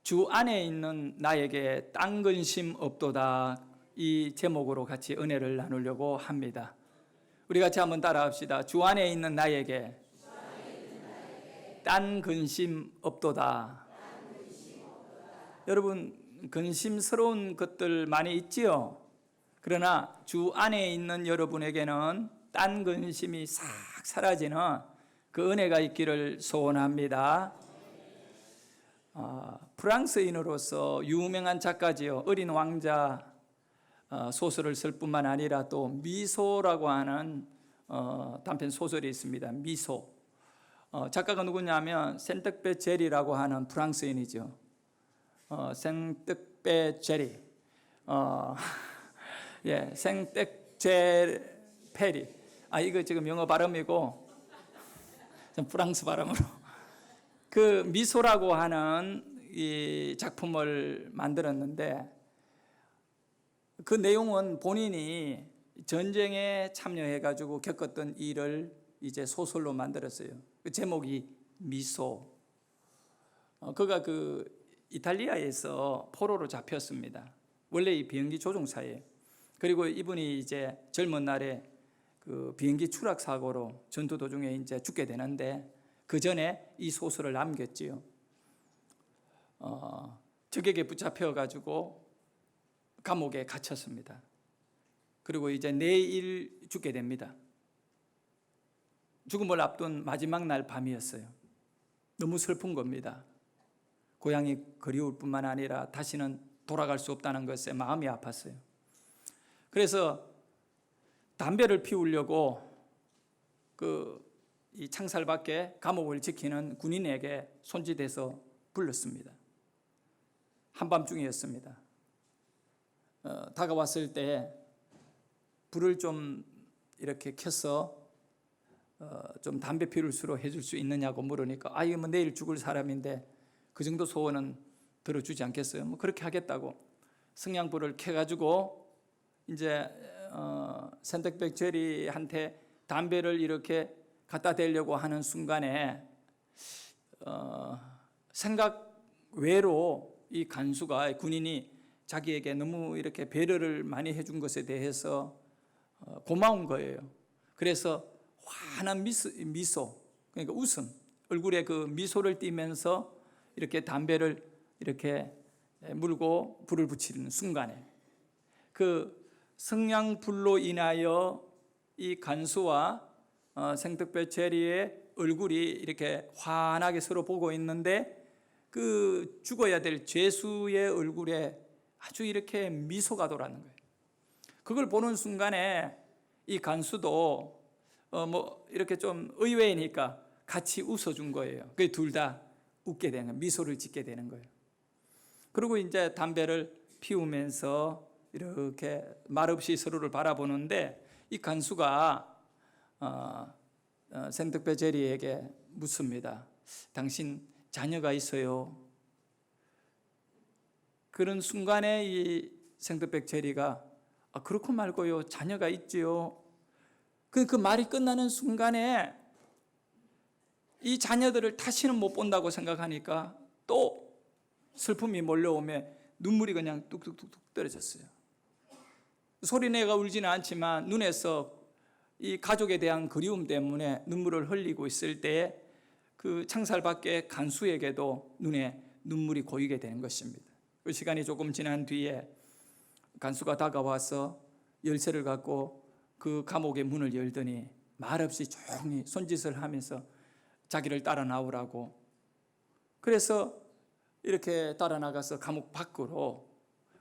주 안에 있는 나에게 딴 근심 없도다, 이 제목으로 같이 은혜를 나누려고 합니다. 우리 같이 한번 따라합시다. 주 안에 있는 나에게 딴 근심 없도다. 여러분, 근심스러운 것들 많이 있지요? 그러나 주 안에 있는 여러분에게는 딴 근심이 싹 사라지는 그 은혜가 있기를 소원합니다. 프랑스인으로서 유명한 작가지요. 어린 왕자 소설을 쓸 뿐만 아니라 또 미소라고 하는 단편 소설이 있습니다. 미소. 작가가 누구냐면 생텍베제리라고 하는 프랑스인이죠. 생텍베제리. 예, 생텍제페리. 이거 지금 영어 발음이고 좀 프랑스 발음으로. 그 미소라고 하는 이 작품을 만들었는데, 그 내용은 본인이 전쟁에 참여해가지고 겪었던 일을 이제 소설로 만들었어요. 그 제목이 미소. 그가 그 이탈리아에서 포로로 잡혔습니다. 원래 이 비행기 조종사예요. 그리고 이분이 이제 젊은 날에 그 비행기 추락 사고로 전투 도중에 이제 죽게 되는데, 그 전에 이 소설을 남겼지요. 적에게 붙잡혀가지고 감옥에 갇혔습니다. 그리고 이제 내일 죽게 됩니다. 죽음을 앞둔 마지막 날 밤이었어요. 너무 슬픈 겁니다. 고향이 그리울 뿐만 아니라 다시는 돌아갈 수 없다는 것에 마음이 아팠어요. 그래서 담배를 피우려고 이 창살 밖에 감옥을 지키는 군인에게 손짓해서 불렀습니다. 한밤중이었습니다. 다가왔을 때 불을 좀 이렇게 켜서 좀 담배 피울 수로 해줄 수 있느냐고 물으니까, 이거 뭐 내일 죽을 사람인데 그 정도 소원은 들어주지 않겠어요? 뭐 그렇게 하겠다고 성냥불을 켜가지고 이제 생텍베제리한테 담배를 이렇게 갖다 대려고 하는 순간에 생각 외로 이 간수가, 군인이 자기에게 너무 이렇게 배려를 많이 해준 것에 대해서 고마운 거예요. 그래서 환한 미소, 그러니까 웃음, 얼굴에 그 미소를 띠면서 이렇게 담배를 이렇게 물고 불을 붙이는 순간에 그 성냥불로 인하여 이 간수와 생텍베제리의 얼굴이 이렇게 환하게 서로 보고 있는데, 그 죽어야 될 죄수의 얼굴에 아주 이렇게 미소가 돌아는 거예요. 그걸 보는 순간에 이 간수도 이렇게 좀 의외이니까 같이 웃어준 거예요. 그 둘 다 웃게 되는 거예요. 미소를 짓게 되는 거예요. 그리고 이제 담배를 피우면서 이렇게 말없이 서로를 바라보는데, 이 간수가 생텍베제리에게 묻습니다. 당신 자녀가 있어요? 그런 순간에 이 생텍베제리가 그렇고 말고요, 자녀가 있지요. 그 말이 끝나는 순간에 이 자녀들을 다시는 못 본다고 생각하니까 또 슬픔이 몰려오며 눈물이 그냥 뚝뚝뚝뚝 떨어졌어요. 소리내가 울지는 않지만 눈에서 이 가족에 대한 그리움 때문에 눈물을 흘리고 있을 때에 그 창살 밖에 간수에게도 눈에 눈물이 고이게 되는 것입니다. 그 시간이 조금 지난 뒤에 간수가 다가와서 열쇠를 갖고 그 감옥의 문을 열더니 말없이 조용히 손짓을 하면서 자기를 따라 나오라고. 그래서 이렇게 따라 나가서 감옥 밖으로,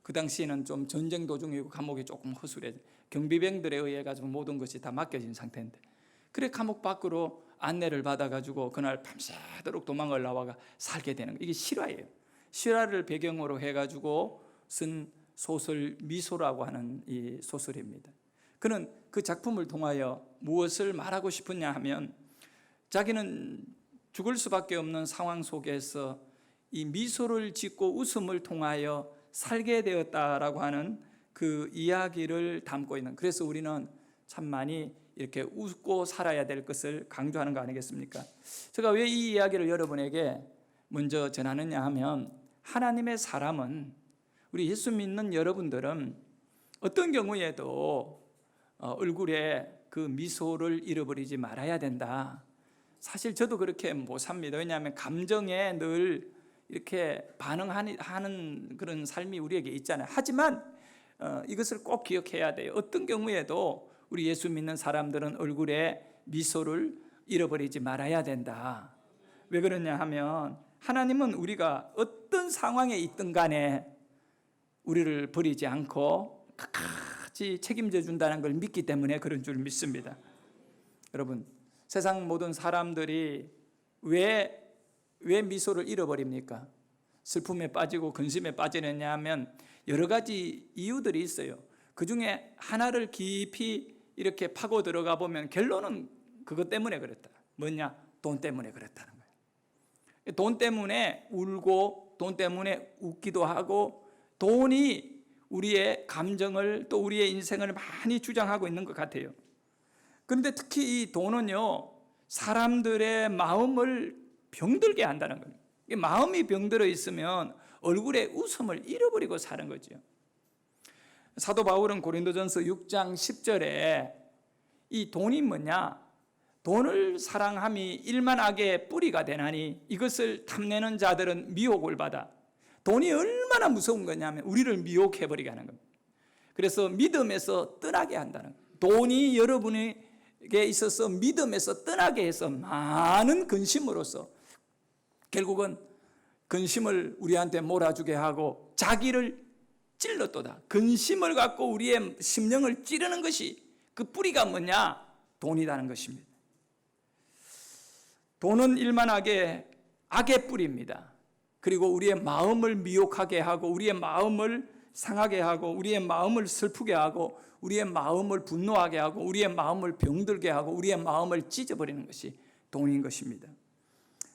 그 당시에는 좀 전쟁 도중이고 감옥이 조금 허술해, 경비병들에 의해 가지고 모든 것이 다 맡겨진 상태인데, 그래 감옥 밖으로 안내를 받아가지고 그날 밤새도록 도망을 나와가 살게 되는 거예요. 이게 실화예요. 실화를 배경으로 해가지고 쓴 소설 미소라고 하는 이 소설입니다. 그는 그 작품을 통하여 무엇을 말하고 싶었냐 하면, 자기는 죽을 수밖에 없는 상황 속에서 이 미소를 짓고 웃음을 통하여 살게 되었다라고 하는 그 이야기를 담고 있는, 그래서 우리는 참 많이 이렇게 웃고 살아야 될 것을 강조하는 거 아니겠습니까? 제가 왜 이 이야기를 여러분에게 먼저 전하느냐 하면, 하나님의 사람은, 우리 예수 믿는 여러분들은 어떤 경우에도 얼굴에 그 미소를 잃어버리지 말아야 된다. 사실 저도 그렇게 못 삽니다. 왜냐하면 감정에 늘 이렇게 반응하는 그런 삶이 우리에게 있잖아요. 하지만 이것을 꼭 기억해야 돼요. 어떤 경우에도 우리 예수 믿는 사람들은 얼굴에 미소를 잃어버리지 말아야 된다. 왜 그러냐 하면 하나님은 우리가 어떤 상황에 있든 간에 우리를 버리지 않고 끝까지 책임져 준다는 걸 믿기 때문에 그런 줄 믿습니다. 여러분, 세상 모든 사람들이 왜 미소를 잃어버립니까? 슬픔에 빠지고 근심에 빠지느냐 하면 여러 가지 이유들이 있어요. 그 중에 하나를 깊이 이렇게 파고 들어가 보면 결론은 그것 때문에 그랬다. 뭐냐? 돈 때문에 그랬다는 거예요. 돈 때문에 울고 돈 때문에 웃기도 하고, 돈이 우리의 감정을 또 우리의 인생을 많이 주장하고 있는 것 같아요. 그런데 특히 이 돈은요, 사람들의 마음을 병들게 한다는 거예요. 마음이 병들어 있으면 얼굴에 웃음을 잃어버리고 사는 거죠. 사도 바울은 고린도전서 6장 10절에 이 돈이 뭐냐? 돈을 사랑함이 일만 악의 뿌리가 되나니 이것을 탐내는 자들은 미혹을 받아. 돈이 얼마나 무서운 거냐면 우리를 미혹해버리게 하는 겁니다. 그래서 믿음에서 떠나게 한다는 거예요. 돈이 여러분에게 있어서 믿음에서 떠나게 해서 많은 근심으로써 결국은 근심을 우리한테 몰아주게 하고 자기를 찔렀도다. 근심을 갖고 우리의 심령을 찌르는 것이 그 뿌리가 뭐냐? 돈이라는 것입니다. 돈은 일만하게 악의 뿌리입니다. 그리고 우리의 마음을 미혹하게 하고 우리의 마음을 상하게 하고 우리의 마음을 슬프게 하고 우리의 마음을 분노하게 하고 우리의 마음을 병들게 하고 우리의 마음을 찢어버리는 것이 돈인 것입니다.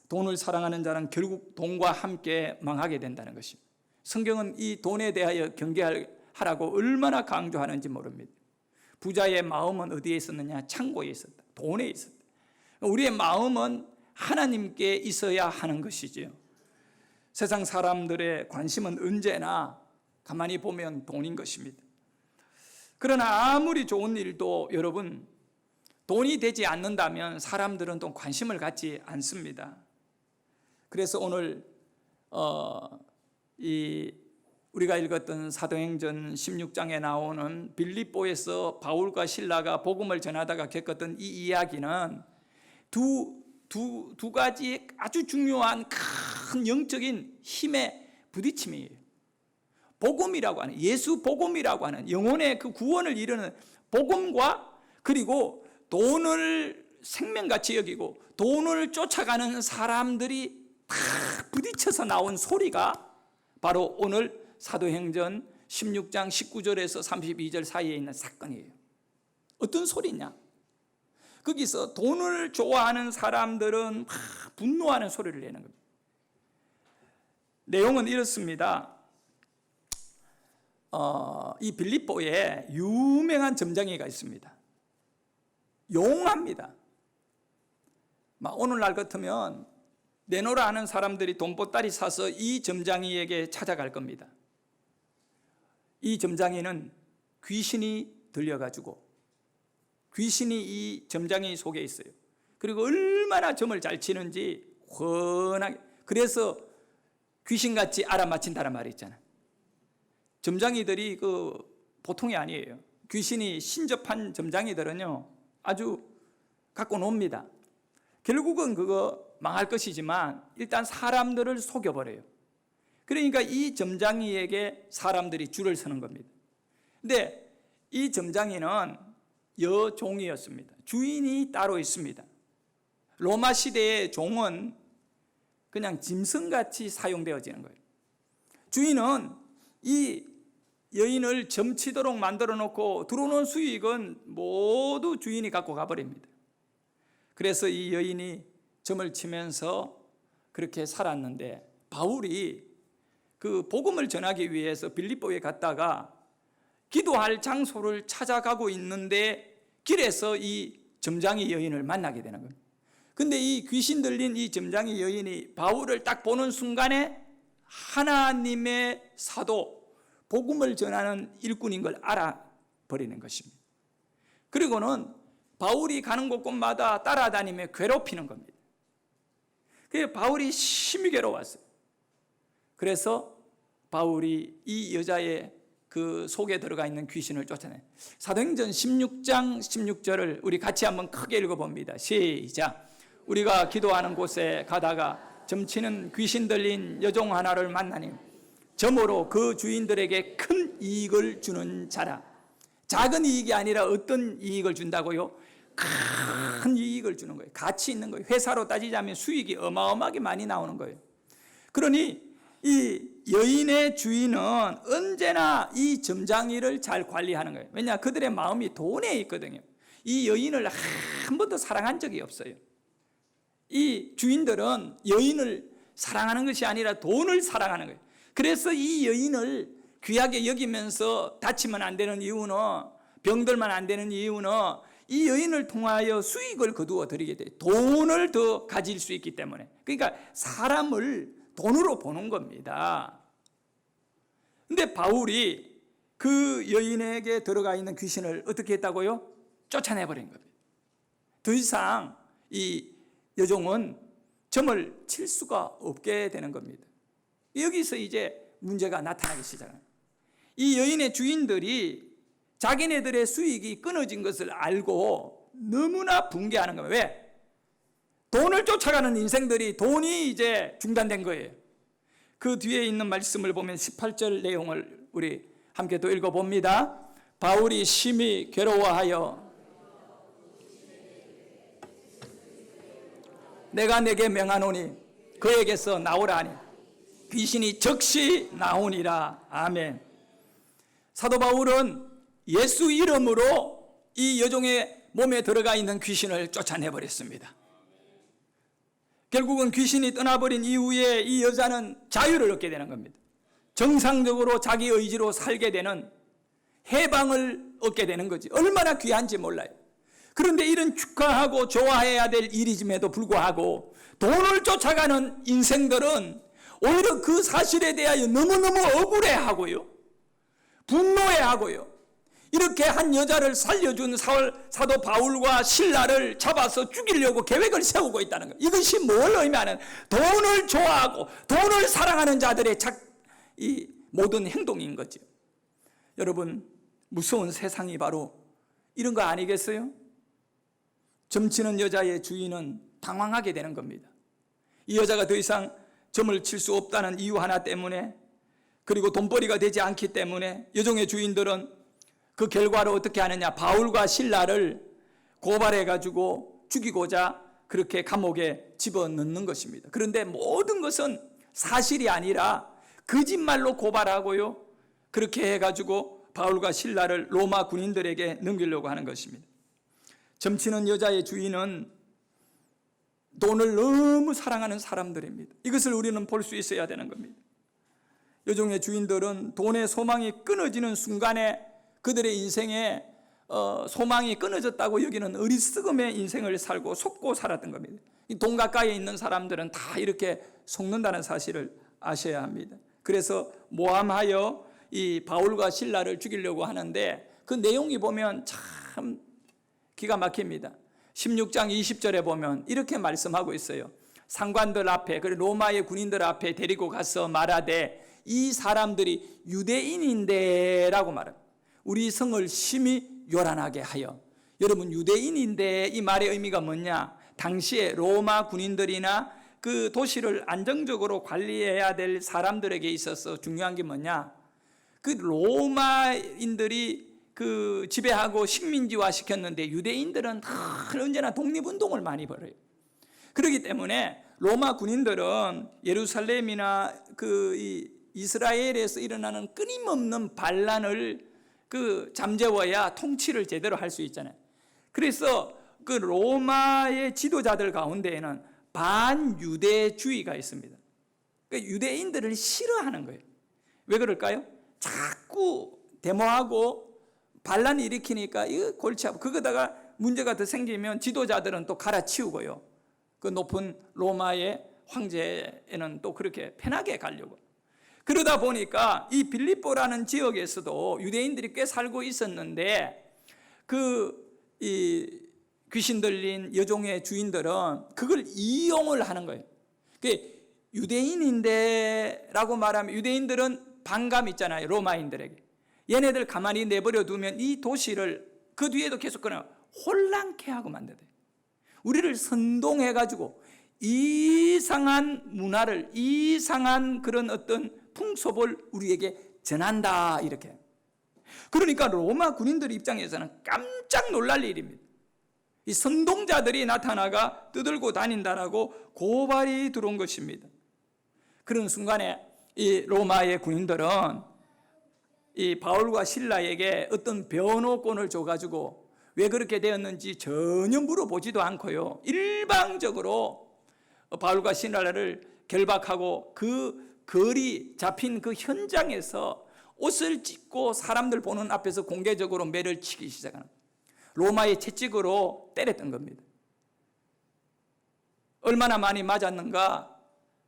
돈을 사랑하는 자는 결국 돈과 함께 망하게 된다는 것입니다. 성경은 이 돈에 대하여 경계하라고 얼마나 강조하는지 모릅니다. 부자의 마음은 어디에 있었느냐? 창고에 있었다. 돈에 있었다. 우리의 마음은 하나님께 있어야 하는 것이지요. 세상 사람들의 관심은 언제나 가만히 보면 돈인 것입니다. 그러나 아무리 좋은 일도 여러분, 돈이 되지 않는다면 사람들은 또 관심을 갖지 않습니다. 그래서 오늘 우리가 읽었던 사도행전 16장에 나오는 빌립보에서 바울과 실라가 복음을 전하다가 겪었던 이 이야기는 두 가지 아주 중요한 큰 영적인 힘의 부딪힘이에요. 복음이라고 하는, 예수 복음이라고 하는 영혼의 그 구원을 이루는 복음과, 그리고 돈을 생명같이 여기고 돈을 쫓아가는 사람들이 다 부딪혀서 나온 소리가 바로 오늘 사도행전 16장 19절에서 32절 사이에 있는 사건이에요. 어떤 소리냐? 거기서 돈을 좋아하는 사람들은 막 분노하는 소리를 내는 겁니다. 내용은 이렇습니다. 이 빌립보에 유명한 점장이가 있습니다. 용합니다. 오늘날 같으면 내놓으라 하는 사람들이 돈보따리 사서 이 점장이에게 찾아갈 겁니다. 이 점장이는 귀신이 들려가지고 귀신이 이 점장이 속에 있어요. 그리고 얼마나 점을 잘 치는지 훤하게, 그래서 귀신같이 알아맞힌다는 말이 있잖아요. 점장이들이 보통이 아니에요. 귀신이 신접한 점장이들은요 아주 갖고 놉니다. 결국은 그거 망할 것이지만 일단 사람들을 속여버려요. 그러니까 이 점장이에게 사람들이 줄을 서는 겁니다. 근데 이 점장이는 여종이었습니다. 주인이 따로 있습니다. 로마 시대의 종은 그냥 짐승같이 사용되어지는 거예요. 주인은 이 여인을 점치도록 만들어 놓고 들어오는 수익은 모두 주인이 갖고 가버립니다. 그래서 이 여인이 점을 치면서 그렇게 살았는데, 바울이 그 복음을 전하기 위해서 빌립보에 갔다가 기도할 장소를 찾아가고 있는데 길에서 이 점장이 여인을 만나게 되는 겁니다. 근데 이 귀신 들린 이 점장이 여인이 바울을 딱 보는 순간에 하나님의 사도, 복음을 전하는 일꾼인 걸 알아버리는 것입니다. 그리고는 바울이 가는 곳곳마다 따라다니며 괴롭히는 겁니다. 그래서 바울이 심히 괴로웠어요. 그래서 바울이 이 여자의 그 속에 들어가 있는 귀신을 쫓아내. 사도행전 16장 16절을 우리 같이 한번 크게 읽어봅니다. 시작. 우리가 기도하는 곳에 가다가 점치는 귀신 들린 여종 하나를 만나니 점으로 그 주인들에게 큰 이익을 주는 자라. 작은 이익이 아니라 어떤 이익을 준다고요? 큰 이익을 주는 거예요. 가치 있는 거예요. 회사로 따지자면 수익이 어마어마하게 많이 나오는 거예요. 그러니 이 여인의 주인은 언제나 이 점장이를 잘 관리하는 거예요. 왜냐? 그들의 마음이 돈에 있거든요. 이 여인을 한 번도 사랑한 적이 없어요. 이 주인들은 여인을 사랑하는 것이 아니라 돈을 사랑하는 거예요. 그래서 이 여인을 귀하게 여기면서 다치면 안 되는 이유는, 병들면 안 되는 이유는 이 여인을 통하여 수익을 거두어 드리게 돼요. 돈을 더 가질 수 있기 때문에. 그러니까 사람을 돈으로 보는 겁니다. 근데 바울이 그 여인에게 들어가 있는 귀신을 어떻게 했다고요? 쫓아내버린 겁니다. 더 이상 이 여종은 점을 칠 수가 없게 되는 겁니다. 여기서 이제 문제가 나타나기 시작합니다. 이 여인의 주인들이 자기네들의 수익이 끊어진 것을 알고 너무나 붕괴하는 거예요. 왜? 돈을 쫓아가는 인생들이 돈이 이제 중단된 거예요. 그 뒤에 있는 말씀을 보면 18절 내용을 우리 함께 또 읽어봅니다. 바울이 심히 괴로워하여 내가 내게 명하노니 그에게서 나오라 하니 귀신이 즉시 나오니라. 아멘. 사도 바울은 예수 이름으로 이 여종의 몸에 들어가 있는 귀신을 쫓아내버렸습니다. 결국은 귀신이 떠나버린 이후에 이 여자는 자유를 얻게 되는 겁니다. 정상적으로 자기 의지로 살게 되는 해방을 얻게 되는 거지. 얼마나 귀한지 몰라요. 그런데 이런 축하하고 좋아해야 될 일이짐에도 불구하고 돈을 쫓아가는 인생들은 오히려 그 사실에 대하여 너무너무 억울해하고요, 분노해하고요. 이렇게 한 여자를 살려준 사도 바울과 신라를 잡아서 죽이려고 계획을 세우고 있다는 거예요. 이것이 뭘 의미하는, 돈을 좋아하고 돈을 사랑하는 자들의 이 모든 행동인 거죠. 여러분, 무서운 세상이 바로 이런 거 아니겠어요? 점치는 여자의 주인은 당황하게 되는 겁니다. 이 여자가 더 이상 점을 칠 수 없다는 이유 하나 때문에, 그리고 돈벌이가 되지 않기 때문에 여종의 주인들은 그 결과로 어떻게 하느냐, 바울과 신라를 고발해가지고 죽이고자 그렇게 감옥에 집어넣는 것입니다. 그런데 모든 것은 사실이 아니라 거짓말로 고발하고요, 그렇게 해가지고 바울과 신라를 로마 군인들에게 넘기려고 하는 것입니다. 점치는 여자의 주인은 돈을 너무 사랑하는 사람들입니다. 이것을 우리는 볼 수 있어야 되는 겁니다. 여종의 주인들은 돈의 소망이 끊어지는 순간에 그들의 인생에 소망이 끊어졌다고 여기는 어리석음의 인생을 살고 속고 살았던 겁니다. 돈 가까이에 있는 사람들은 다 이렇게 속는다는 사실을 아셔야 합니다. 그래서 모함하여 이 바울과 신라를 죽이려고 하는데 그 내용이 보면 참 기가 막힙니다. 16장 20절에 보면 이렇게 말씀하고 있어요. 상관들 앞에, 그리고 로마의 군인들 앞에 데리고 가서 말하되 이 사람들이 유대인인데 라고 말합니다. 우리 성을 심히 요란하게 하여. 여러분, 유대인인데 이 말의 의미가 뭐냐? 당시에 로마 군인들이나 그 도시를 안정적으로 관리해야 될 사람들에게 있어서 중요한 게 뭐냐? 그 로마인들이 그 지배하고 식민지화 시켰는데 유대인들은 언제나 독립운동을 많이 벌여요. 그렇기 때문에 로마 군인들은 예루살렘이나 그 이스라엘에서 일어나는 끊임없는 반란을 그 잠재워야 통치를 제대로 할 수 있잖아요. 그래서 그 로마의 지도자들 가운데에는 반유대주의가 있습니다. 그러니까 유대인들을 싫어하는 거예요. 왜 그럴까요? 자꾸 데모하고 반란을 일으키니까 이거 골치 아프고, 그거다가 문제가 더 생기면 지도자들은 또 갈아치우고요. 그 높은 로마의 황제에는 또 그렇게 편하게 가려고. 그러다 보니까 이 빌립보라는 지역에서도 유대인들이 꽤 살고 있었는데 이 귀신 들린 여종의 주인들은 그걸 이용을 하는 거예요. 유대인인데라고 말하면 유대인들은 반감 있잖아요, 로마인들에게. 얘네들 가만히 내버려 두면 이 도시를 그 뒤에도 계속 그냥 혼란케 하고 만들어요. 우리를 선동해가지고 이상한 문화를, 이상한 그런 어떤 풍속을 우리에게 전한다, 이렇게. 그러니까 로마 군인들 입장에서는 깜짝 놀랄 일입니다. 이 선동자들이 나타나가 떠들고 다닌다라고 고발이 들어온 것입니다. 그런 순간에 이 로마의 군인들은 이 바울과 실라에게 어떤 변호권을 줘가지고 왜 그렇게 되었는지 전혀 물어보지도 않고요, 일방적으로 바울과 실라를 결박하고 그 거리 잡힌 그 현장에서 옷을 찢고 사람들 보는 앞에서 공개적으로 매를 치기 시작하는, 로마의 채찍으로 때렸던 겁니다. 얼마나 많이 맞았는가,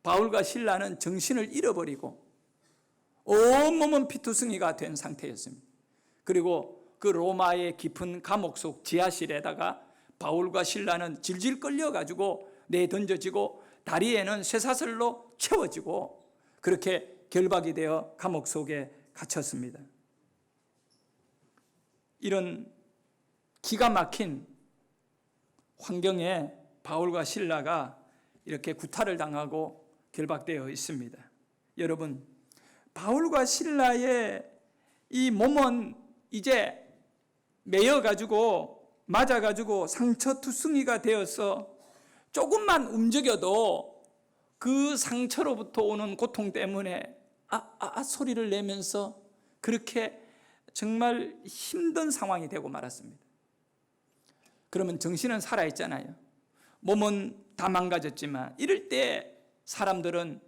바울과 실라는 정신을 잃어버리고 온몸은 피투성이가 된 상태였습니다. 그리고 그 로마의 깊은 감옥 속 지하실에다가 바울과 실라는 질질 끌려가지고 내던져지고 다리에는 쇠사슬로 채워지고 그렇게 결박이 되어 감옥 속에 갇혔습니다. 이런 기가 막힌 환경에 바울과 실라가 이렇게 구타를 당하고 결박되어 있습니다. 여러분, 바울과 실라의 이 몸은 이제 매여가지고 맞아가지고 상처투성이가 되어서 조금만 움직여도 그 상처로부터 오는 고통 때문에 소리를 내면서 그렇게 정말 힘든 상황이 되고 말았습니다. 그러면 정신은 살아있잖아요. 몸은 다 망가졌지만 이럴 때 사람들은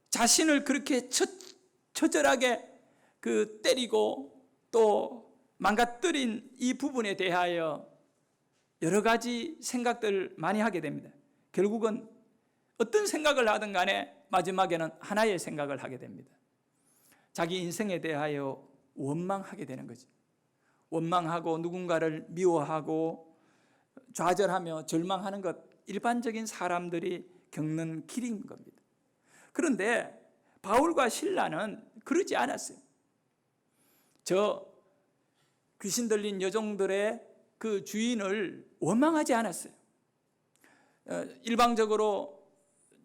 자신을 그렇게 처절하게 때리고 또 망가뜨린 이 부분에 대하여 여러 가지 생각들을 많이 하게 됩니다. 결국은 어떤 생각을 하든 간에 마지막에는 하나의 생각을 하게 됩니다. 자기 인생에 대하여 원망하게 되는 거죠. 원망하고 누군가를 미워하고 좌절하며 절망하는 것, 일반적인 사람들이 겪는 길인 겁니다. 그런데 바울과 실라는 그러지 않았어요. 저 귀신 들린 여종들의 그 주인을 원망하지 않았어요. 일방적으로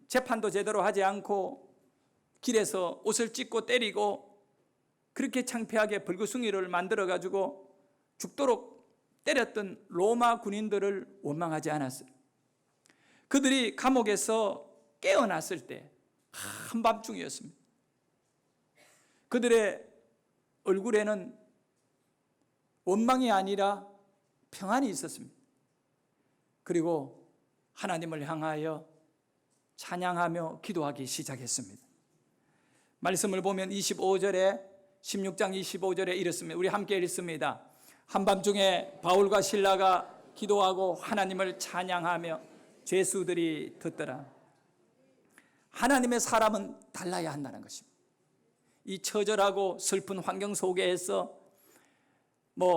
재판도 제대로 하지 않고 길에서 옷을 찢고 때리고 그렇게 창피하게 벌거숭이를 만들어가지고 죽도록 때렸던 로마 군인들을 원망하지 않았어요. 그들이 감옥에서 깨어났을 때 한밤중이었습니다. 그들의 얼굴에는 원망이 아니라 평안이 있었습니다. 그리고 하나님을 향하여 찬양하며 기도하기 시작했습니다. 말씀을 보면 25절에 16장 25절에 이렇습니다. 우리 함께 읽습니다. 한밤중에 바울과 실라가 기도하고 하나님을 찬양하며 죄수들이 듣더라. 하나님의 사람은 달라야 한다는 것입니다. 이 처절하고 슬픈 환경 속에서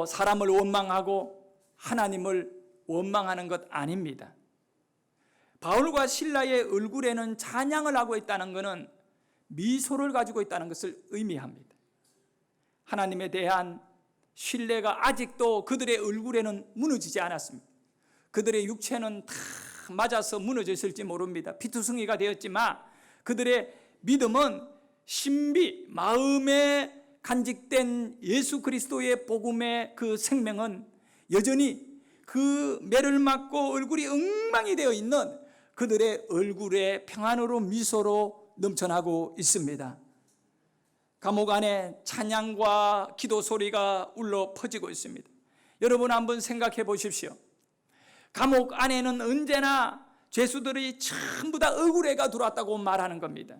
사람을 원망하고 하나님을 원망하는 것 아닙니다. 바울과 실라의 얼굴에는 찬양을 하고 있다는 것은 미소를 가지고 있다는 것을 의미합니다. 하나님에 대한 신뢰가 아직도 그들의 얼굴에는 무너지지 않았습니다. 그들의 육체는 다 맞아서 무너졌을지 모릅니다. 피투성이가 되었지만 그들의 믿음은 신비, 마음에 간직된 예수 그리스도의 복음의 그 생명은 여전히 그 매를 맞고 얼굴이 엉망이 되어 있는 그들의 얼굴에 평안으로 미소로 넘쳐나고 있습니다. 감옥 안에 찬양과 기도 소리가 울려 퍼지고 있습니다. 여러분 한번 생각해 보십시오. 감옥 안에는 언제나 죄수들이 전부 다 억울해가 들어왔다고 말하는 겁니다.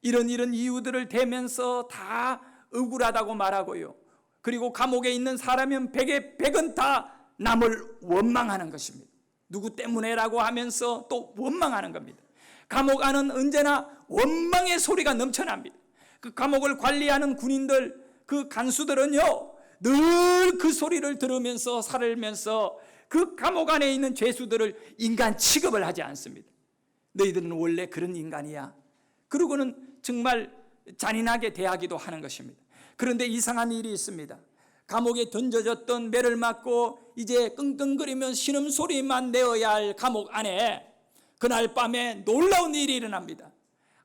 이런 이유들을 대면서 다 억울하다고 말하고요. 그리고 감옥에 있는 사람은 100에 100은 다 남을 원망하는 것입니다. 누구 때문에라고 하면서 또 원망하는 겁니다. 감옥 안은 언제나 원망의 소리가 넘쳐납니다. 그 감옥을 관리하는 군인들, 그 간수들은요, 늘 그 소리를 들으면서 살면서 그 감옥 안에 있는 죄수들을 인간 취급을 하지 않습니다. 너희들은 원래 그런 인간이야. 그러고는 정말 잔인하게 대하기도 하는 것입니다. 그런데 이상한 일이 있습니다. 감옥에 던져졌던 매를 맞고 이제 끙끙거리면 신음소리만 내어야 할 감옥 안에 그날 밤에 놀라운 일이 일어납니다.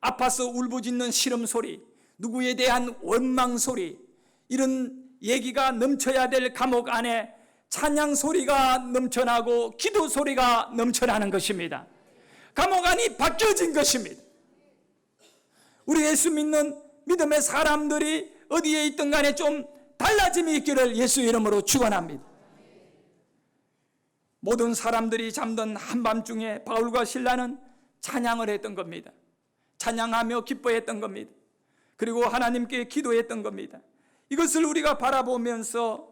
아파서 울부짖는 신음소리, 누구에 대한 원망소리, 이런 얘기가 넘쳐야 될 감옥 안에 찬양 소리가 넘쳐나고 기도 소리가 넘쳐나는 것입니다. 감옥 안이 바뀌어진 것입니다. 우리 예수 믿는 믿음의 사람들이 어디에 있든 간에 좀 달라짐이 있기를 예수 이름으로 축원합니다. 모든 사람들이 잠든 한밤중에 바울과 실라는 찬양을 했던 겁니다. 찬양하며 기뻐했던 겁니다. 그리고 하나님께 기도했던 겁니다. 이것을 우리가 바라보면서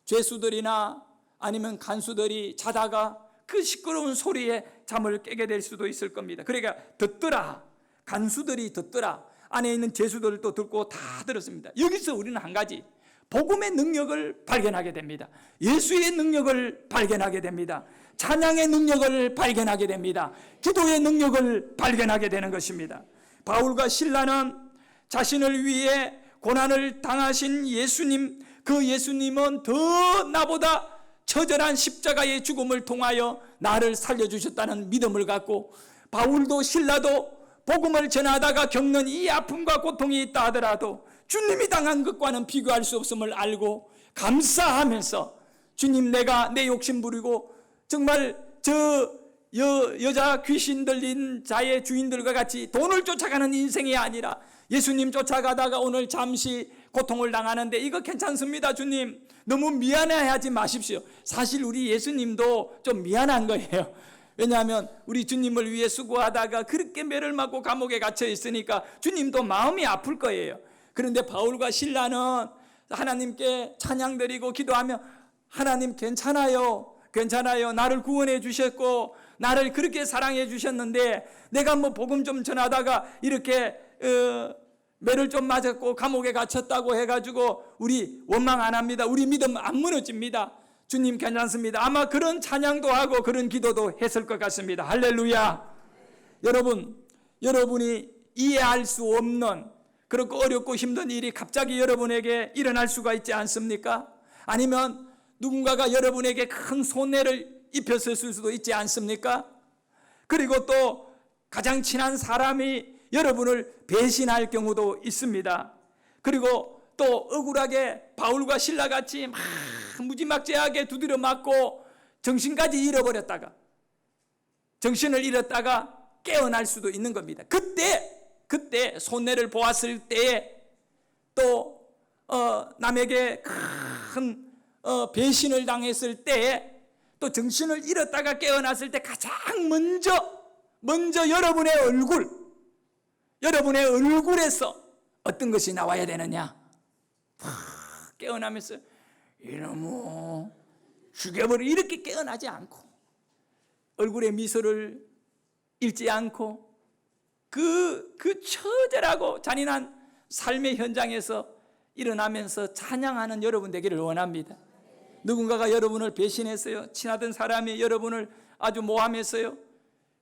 죄수들이나 아니면 간수들이 자다가 그 시끄러운 소리에 잠을 깨게 될 수도 있을 겁니다. 그러니까 듣더라, 간수들이 듣더라, 안에 있는 죄수들도 듣고 다 들었습니다. 여기서 우리는 한 가지, 복음의 능력을 발견하게 됩니다. 예수의 능력을 발견하게 됩니다. 찬양의 능력을 발견하게 됩니다. 기도의 능력을 발견하게 되는 것입니다. 바울과 실라는 자신을 위해 고난을 당하신 예수님, 그 예수님은 더 나보다 처절한 십자가의 죽음을 통하여 나를 살려주셨다는 믿음을 갖고, 바울도 실라도 복음을 전하다가 겪는 이 아픔과 고통이 있다 하더라도 주님이 당한 것과는 비교할 수 없음을 알고 감사하면서, 주님, 내가 내 욕심 부리고 정말 저 여자 귀신 들린 자의 주인들과 같이 돈을 쫓아가는 인생이 아니라 예수님 쫓아가다가 오늘 잠시 고통을 당하는데 이거 괜찮습니다. 주님, 너무 미안해하지 마십시오. 사실 우리 예수님도 좀 미안한 거예요. 왜냐하면 우리 주님을 위해 수고하다가 그렇게 매를 맞고 감옥에 갇혀 있으니까 주님도 마음이 아플 거예요. 그런데 바울과 실라는 하나님께 찬양드리고 기도하며, 하나님 괜찮아요, 괜찮아요. 나를 구원해 주셨고 나를 그렇게 사랑해 주셨는데 내가 뭐 복음 좀 전하다가 이렇게 매를 좀 맞았고 감옥에 갇혔다고 해가지고 우리 원망 안 합니다. 우리 믿음 안 무너집니다. 주님 괜찮습니다. 아마 그런 찬양도 하고 그런 기도도 했을 것 같습니다. 할렐루야. 여러분이 이해할 수 없는 그렇고 어렵고 힘든 일이 갑자기 여러분에게 일어날 수가 있지 않습니까? 아니면 누군가가 여러분에게 큰 손해를 입혔을 수도 있지 않습니까? 그리고 또 가장 친한 사람이 여러분을 배신할 경우도 있습니다. 그리고 또 억울하게 바울과 실라같이 막 무지막지하게 두드려 맞고 정신까지 잃어버렸다가, 정신을 잃었다가 깨어날 수도 있는 겁니다. 그때 손해를 보았을 때에 또 남에게 큰 배신을 당했을 때에 또 정신을 잃었다가 깨어났을 때 가장 먼저 여러분의 얼굴에서 어떤 것이 나와야 되느냐? 깨어나면서 이놈의 죽여버려, 이렇게 깨어나지 않고 얼굴에 미소를 잃지 않고 그 처절하고 잔인한 삶의 현장에서 일어나면서 찬양하는 여러분 되기를 원합니다. 누군가가 여러분을 배신했어요. 친하던 사람이 여러분을 아주 모함했어요.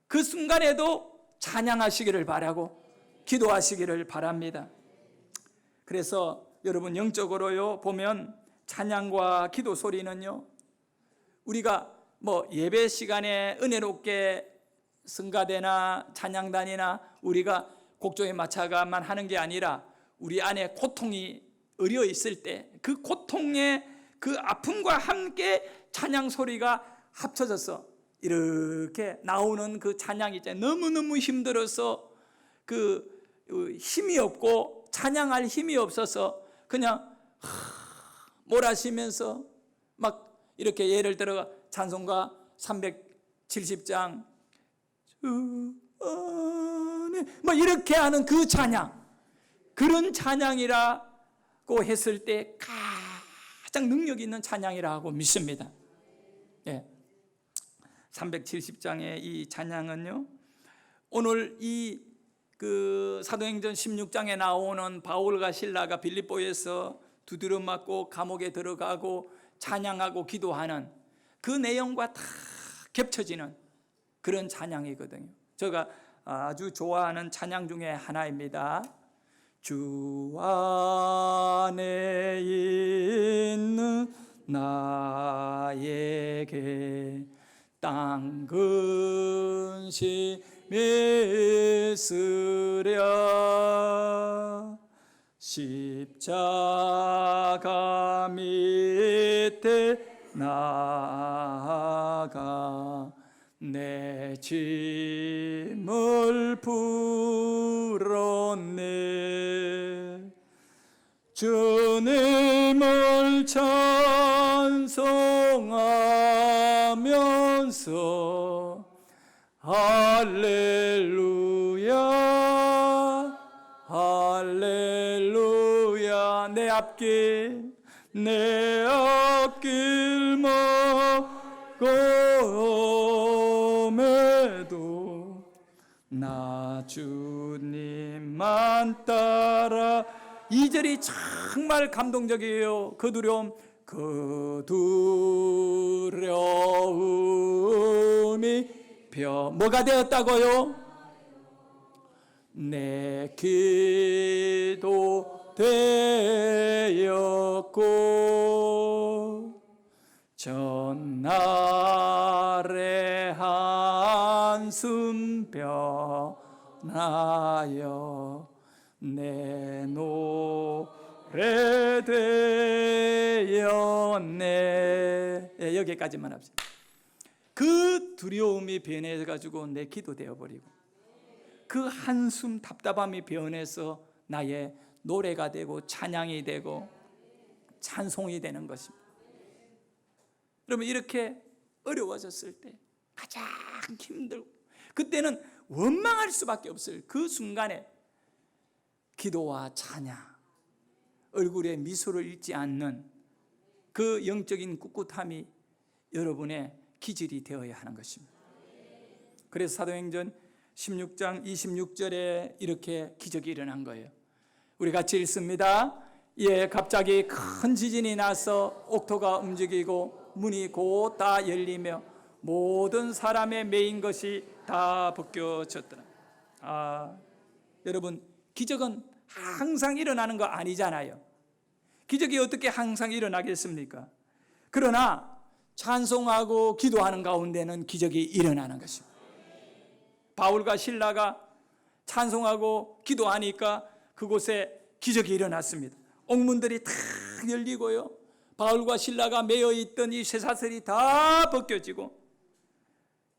그 순간에도 찬양하시기를 바라고 기도하시기를 바랍니다. 그래서 여러분, 영적으로요 보면 찬양과 기도 소리는요, 우리가 뭐 예배 시간에 은혜롭게 성가대나 찬양단이나 우리가 곡조에 맞춰가만 하는 게 아니라 우리 안에 고통이 어려 있을 때 그 고통의 그 아픔과 함께 찬양 소리가 합쳐져서 이렇게 나오는 그 찬양이 있잖아요. 너무너무 힘들어서 그 힘이 없고 찬양할 힘이 없어서 그냥 몰아쉬면서 막 이렇게, 예를 들어 찬송가 370장 뭐 이렇게 하는 그 찬양, 그런 찬양이라고 했을 때 가장 능력 있는 찬양이라고 믿습니다. 예. 370장의 이 찬양은요, 오늘 이 사도행전 16장에 나오는 바울과 실라가 빌립보에서 두드려 맞고 감옥에 들어가고 찬양하고 기도하는 그 내용과 다 겹쳐지는 그런 찬양이거든요. 제가 아주 좋아하는 찬양 중에 하나입니다. 주 안에 있는 나에게 땅 근심이 있으랴 십자가 밑에 나아가 내 짐을 풀었네 주님을 찬송하면서 할렐루야 할렐루야 내 앞길 먹음에도 나 주님만 따라. 이 절이 정말 감동적이에요. 그 두려움이 뭐가 되었다고요? 내 기도 되었고 전날의 한숨 변하여 내 노래 되었네. 여기까지만 합시다. 그 두려움이 변해가지고 내 기도 되어버리고 그 한숨 답답함이 변해서 나의 노래가 되고 찬양이 되고 찬송이 되는 것입니다. 그러면 이렇게 어려워졌을 때 가장 힘들고 그때는 원망할 수밖에 없어요. 그 순간에 기도와 찬양, 얼굴에 미소를 잃지 않는 그 영적인 꿋꿋함이 여러분의 기질이 되어야 하는 것입니다. 그래서 사도행전 16장 26절에 이렇게 기적이 일어난 거예요. 우리 같이 읽습니다. 예, 갑자기 큰 지진이 나서 옥토가 움직이고 문이 곧 다 열리며 모든 사람의 매인 것이 다 벗겨졌더라. 여러분, 기적은 항상 일어나는 거 아니잖아요. 기적이 어떻게 항상 일어나겠습니까? 그러나 찬송하고 기도하는 가운데는 기적이 일어나는 것입니다. 바울과 실라가 찬송하고 기도하니까 그곳에 기적이 일어났습니다. 옥문들이 다 열리고요, 바울과 실라가 매여 있던 이 쇠사슬이 다 벗겨지고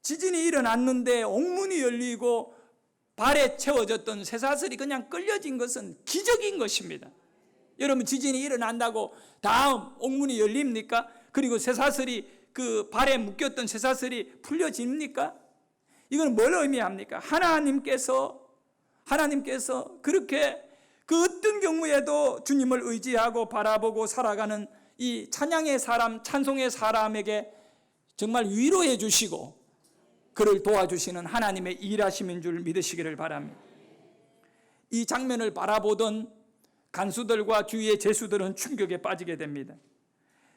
지진이 일어났는데 옥문이 열리고 발에 채워졌던 쇠사슬이 그냥 끌려진 것은 기적인 것입니다. 여러분, 지진이 일어난다고 다음 옥문이 열립니까? 그리고 쇠사슬이 그 발에 묶였던 쇠사슬이 풀려집니까? 이건 뭘 의미합니까? 하나님께서 그렇게 그 어떤 경우에도 주님을 의지하고 바라보고 살아가는 이 찬양의 사람, 찬송의 사람에게 정말 위로해 주시고 그를 도와주시는 하나님의 일하심인 줄 믿으시기를 바랍니다. 이 장면을 바라보던 간수들과 주위의 제수들은 충격에 빠지게 됩니다.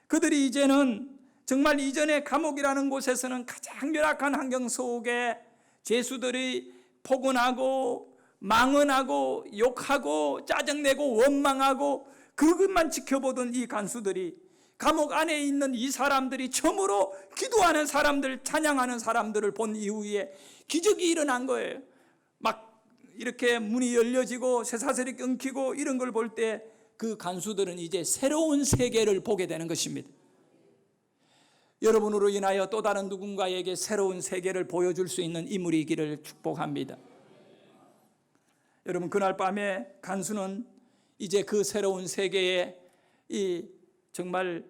그들이 이제는 정말 이전에 감옥이라는 곳에서는 가장 열악한 환경 속에 제수들이 포근하고 망언하고 욕하고 짜증내고 원망하고 그것만 지켜보던 이 간수들이 감옥 안에 있는 이 사람들이 처음으로 기도하는 사람들, 찬양하는 사람들을 본 이후에 기적이 일어난 거예요. 막 이렇게 문이 열려지고 쇠사슬이 끊기고 이런 걸 볼 때 그 간수들은 이제 새로운 세계를 보게 되는 것입니다. 여러분으로 인하여 또 다른 누군가에게 새로운 세계를 보여줄 수 있는 인물이기를 축복합니다. 여러분, 그날 밤에 간수는 이제 그 새로운 세계에 정말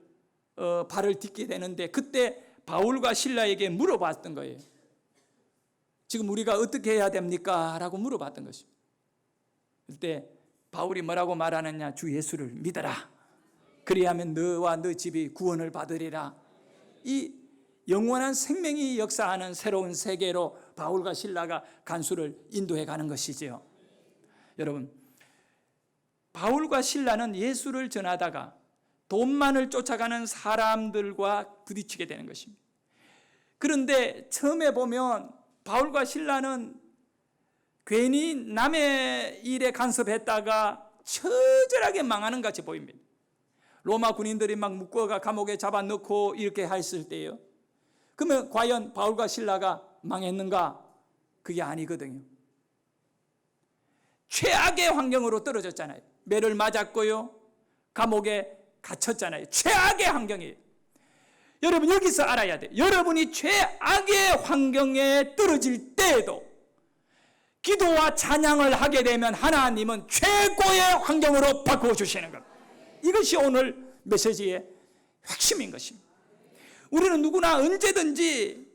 발을 딛게 되는데 그때 바울과 실라에게 물어봤던 거예요. 지금 우리가 어떻게 해야 됩니까? 라고 물어봤던 것입니다. 그때 바울이 뭐라고 말하느냐? 주 예수를 믿어라. 그리하면 너와 너 집이 구원을 받으리라. 이 영원한 생명이 역사하는 새로운 세계로 바울과 실라가 간수를 인도해 가는 것이지요. 여러분, 바울과 실라는 예수를 전하다가 돈만을 쫓아가는 사람들과 부딪히게 되는 것입니다. 그런데 처음에 보면 바울과 실라는 괜히 남의 일에 간섭했다가 처절하게 망하는 같이 보입니다. 로마 군인들이 막 묶어가 감옥에 잡아넣고 이렇게 했을 때요. 그러면 과연 바울과 실라가 망했는가? 그게 아니거든요. 최악의 환경으로 떨어졌잖아요. 매를 맞았고요. 감옥에 갇혔잖아요. 최악의 환경이에요. 여러분, 여기서 알아야 돼요. 여러분이 최악의 환경에 떨어질 때에도 기도와 찬양을 하게 되면 하나님은 최고의 환경으로 바꾸어 주시는 겁니다. 이것이 오늘 메시지의 핵심인 것입니다. 우리는 누구나 언제든지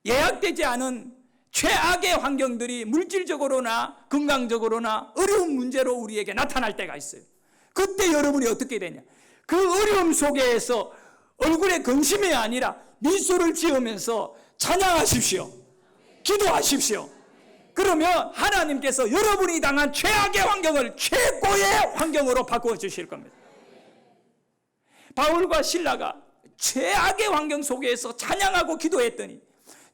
예약되지 않은 최악의 환경들이 물질적으로나 건강적으로나 어려운 문제로 우리에게 나타날 때가 있어요. 그때 여러분이 어떻게 되냐? 그 어려움 속에서 얼굴에 근심이 아니라 미소를 지으면서 찬양하십시오. 기도하십시오. 그러면 하나님께서 여러분이 당한 최악의 환경을 최고의 환경으로 바꾸어 주실 겁니다. 바울과 실라가 최악의 환경 속에서 찬양하고 기도했더니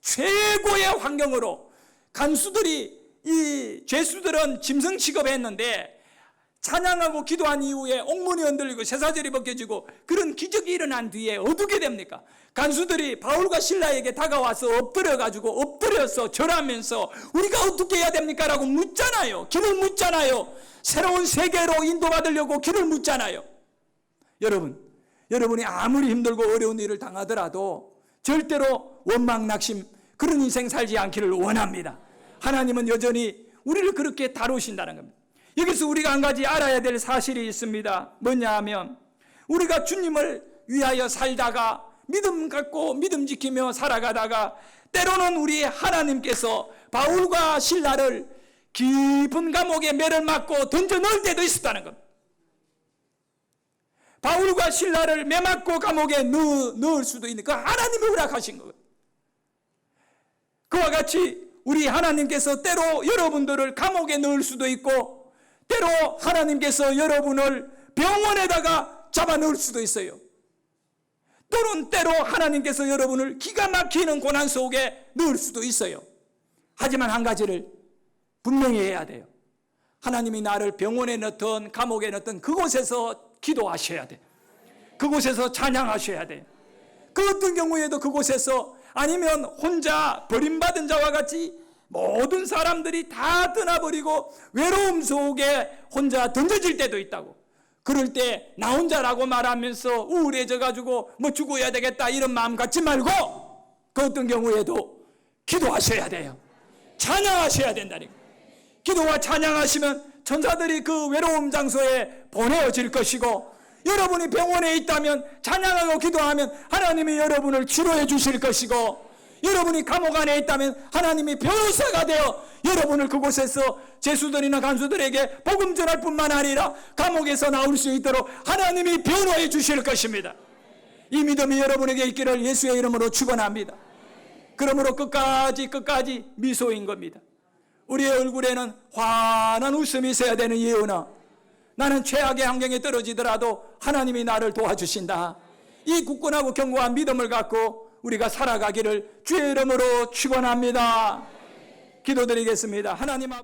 최고의 환경으로, 간수들이, 이 죄수들은 짐승 취급했는데 찬양하고 기도한 이후에 옥문이 흔들리고 쇠사슬이 벗겨지고 그런 기적이 일어난 뒤에 어떻게 됩니까? 간수들이 바울과 실라에게 다가와서 엎드려서 절하면서 우리가 어떻게 해야 됩니까? 라고 묻잖아요. 길을 묻잖아요. 새로운 세계로 인도받으려고 길을 묻잖아요. 여러분이 아무리 힘들고 어려운 일을 당하더라도 절대로 원망, 낙심, 그런 인생 살지 않기를 원합니다. 하나님은 여전히 우리를 그렇게 다루신다는 겁니다. 여기서 우리가 한 가지 알아야 될 사실이 있습니다. 뭐냐 하면 우리가 주님을 위하여 살다가 믿음 갖고 믿음 지키며 살아가다가 때로는 우리 하나님께서 바울과 실라를 깊은 감옥에 매를 맞고 던져 넣을 때도 있었다는 겁니다. 바울과 실라를 매 맞고 감옥에 넣을 수도 있는 그 하나님이 허락하신 거예요. 그와 같이 우리 하나님께서 때로 여러분들을 감옥에 넣을 수도 있고 때로 하나님께서 여러분을 병원에다가 잡아 넣을 수도 있어요. 또는 때로 하나님께서 여러분을 기가 막히는 고난 속에 넣을 수도 있어요. 하지만 한 가지를 분명히 해야 돼요. 하나님이 나를 병원에 넣든 감옥에 넣든 그곳에서 기도하셔야 돼. 그곳에서 찬양하셔야 돼. 그 어떤 경우에도 그곳에서, 아니면 혼자 버림받은 자와 같이 모든 사람들이 다 떠나버리고 외로움 속에 혼자 던져질 때도 있다고. 그럴 때 나 혼자라고 말하면서 우울해져 가지고 뭐 죽어야 되겠다 이런 마음 갖지 말고 그 어떤 경우에도 기도하셔야 돼요. 찬양하셔야 된다니까. 기도와 찬양하시면 천사들이 그 외로움 장소에 보내어질 것이고, 여러분이 병원에 있다면 찬양하고 기도하면 하나님이 여러분을 치료해 주실 것이고, 여러분이 감옥 안에 있다면 하나님이 변호사가 되어 여러분을 그곳에서 죄수들이나 간수들에게 복음 전할 뿐만 아니라 감옥에서 나올 수 있도록 하나님이 변호해 주실 것입니다. 이 믿음이 여러분에게 있기를 예수의 이름으로 축원합니다. 그러므로 끝까지 미소인 겁니다. 우리의 얼굴에는 환한 웃음이 있어야 되는 이유는 나는 최악의 환경에 떨어지더라도 하나님이 나를 도와주신다. 이 굳건하고 견고한 믿음을 갖고 우리가 살아가기를 주의 이름으로 축원합니다. 기도드리겠습니다. 하나님